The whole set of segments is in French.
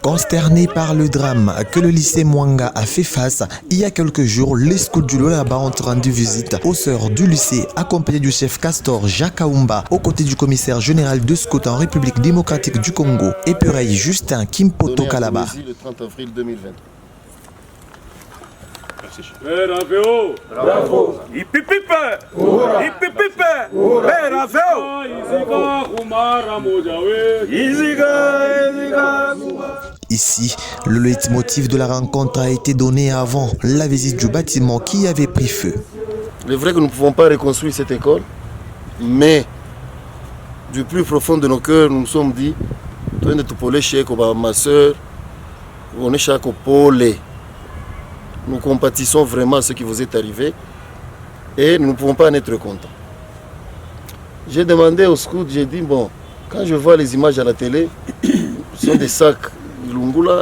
Consternés par le drame que le lycée Mwanga a fait face, il y a quelques jours, les scouts du Lualaba ont rendu visite aux sœurs du lycée, accompagnés du chef Castor Jacques Kaumba, aux côtés du commissaire général de scouts en République démocratique du Congo, et Pureille Justin Kimpoto Kalaba. Le 30 avril 2020. Bravo! Bravo! Ici, le leitmotiv de la rencontre a été donné avant la visite du bâtiment qui avait pris feu. Il est vrai que nous ne pouvons pas reconstruire cette école, mais du plus profond de nos cœurs, nous nous sommes dit, ma soeur, on est chaque pôle. Nous compatissons vraiment à ce qui vous est arrivé et nous ne pouvons pas en être contents. J'ai demandé au scout, j'ai dit, bon, quand je vois les images à la télé, ce sont des sacs,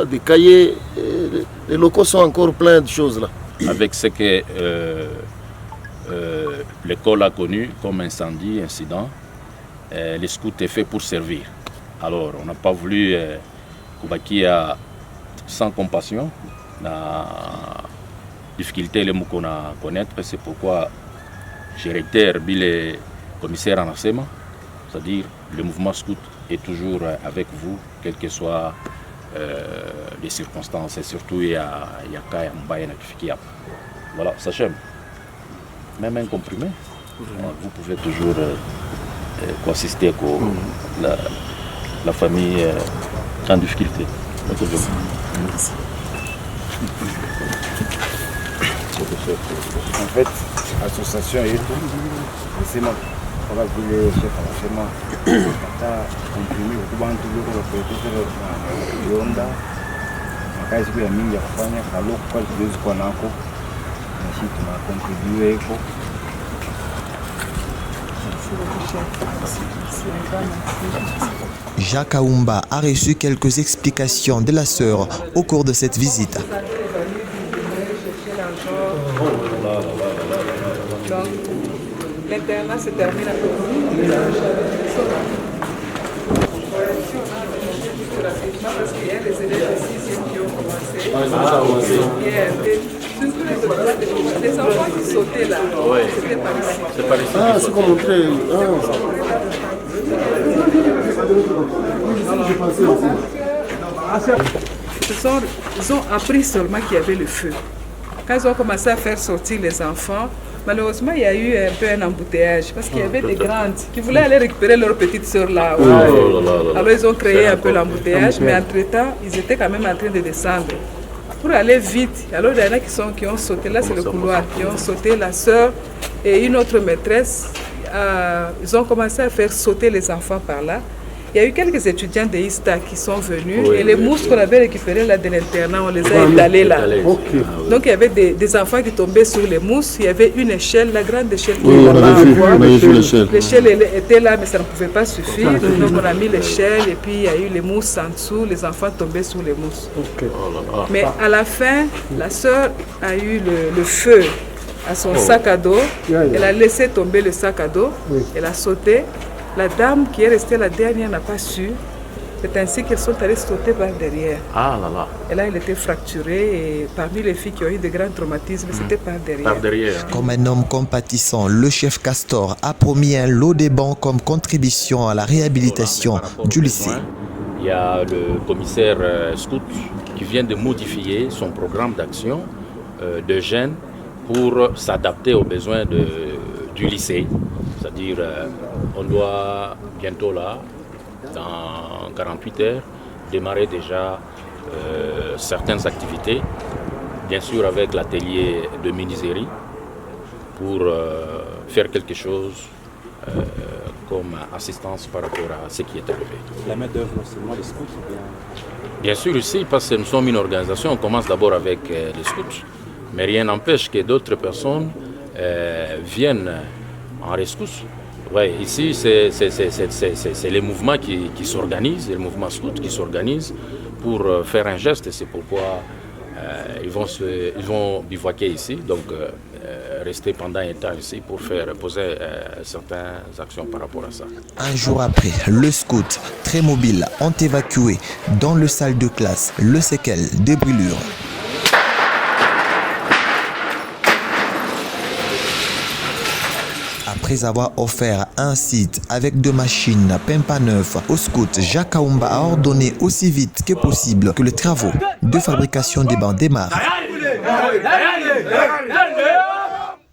des cahiers, les locaux sont encore pleins de choses là. Avec ce que l'école a connu comme incendie, incident, les scouts est fait pour servir. Alors, on n'a pas voulu Koubakia sans compassion. La difficulté les mots qu'on a connaître, c'est pourquoi j'ai réitéré le commissaire en Asema, c'est-à-dire le mouvement scout est toujours avec vous, quelles que soient les circonstances, et surtout il y a voilà, sachez, même un comprimé, vous pouvez toujours assister à la famille en difficulté. Merci. En fait, l'association est tout. C'est moi. On va vous le chef à la comprimé au banc toujours le Yonda. Makazi kwa mingi ya kufanya kalo kwa kidogo kwa nako. Na sisi tuna contribute eko. Jacques Kaumba a reçu quelques explications de la sœur au cours de cette visite. Donc, l'internat se termine à peu parce qu'il y a des élèves de 6e qui ont commencé. Les enfants qui sautaient là, c'était par ici. C'est par ici. Ah, c'est comme montrer. Ils ont appris seulement qu'il y avait le feu. Quand ils ont commencé à faire sortir les enfants, malheureusement, il y a eu un peu un embouteillage parce qu'il y avait des grandes qui voulaient aller récupérer leur petite sœur là. Alors ils ont créé un peu l'embouteillage, mais entre-temps, ils étaient quand même en train de descendre. Pour aller vite, alors il y en a qui ont sauté, là c'est le couloir, qui ont sauté la sœur et une autre maîtresse. Ils ont commencé à faire sauter les enfants par là. Il y a eu quelques étudiants de ISTA qui sont venus et les mousses qu'on avait récupérées là de l'internat, on les a étalées là. Okay. Donc il y avait des enfants qui tombaient sur les mousses, il y avait une échelle, la grande échelle qui est là-bas. L'échelle était là mais ça ne pouvait pas suffire, donc on a mis l'échelle et puis il y a eu les mousses en dessous, les enfants tombaient sur les mousses. Okay. Mais à la fin, la sœur a eu le feu à son sac à dos, elle a laissé tomber le sac à dos, elle a sauté. La dame qui est restée la dernière n'a pas su. C'est ainsi qu'elles sont allées sauter par derrière. Ah là là. Et là, elle était fracturée. Et parmi les filles qui ont eu de grands traumatismes, c'était par derrière. Par derrière. Comme un homme compatissant, le chef Castor a promis un lot des bancs comme contribution à la réhabilitation du lycée. Il y a le commissaire scout qui vient de modifier son programme d'action de jeunes pour s'adapter aux besoins du lycée. C'est-à-dire, on doit bientôt là, dans 48 heures, démarrer déjà certaines activités, bien sûr avec l'atelier de menuiserie, pour faire quelque chose comme assistance par rapport à ce qui est arrivé. La main d'œuvre, seulement les scouts ou bien sûr, ici, parce que nous sommes une organisation, on commence d'abord avec les scouts, mais rien n'empêche que d'autres personnes viennent en rescousse. Ouais, ici, c'est les mouvements qui s'organisent, les mouvements scouts qui s'organisent pour faire un geste. Et c'est pourquoi Ils vont bivouaquer ici, donc rester pendant un temps ici pour poser certaines actions par rapport à ça. Un jour après, le scout, très mobile, ont évacué dans le salle de classe le séquel des brûlures. Après avoir offert un site avec 2 machines Pempa 9 au scout, Jacques Kaoumba a ordonné aussi vite que possible que les travaux de fabrication des bancs démarrent.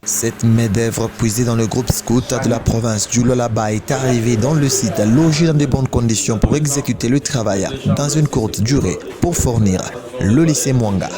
Cette main-d'œuvre puisée dans le groupe scout de la province du Lualaba est arrivée dans le site, logé dans de bonnes conditions pour exécuter le travail dans une courte durée pour fournir le lycée Mwanga.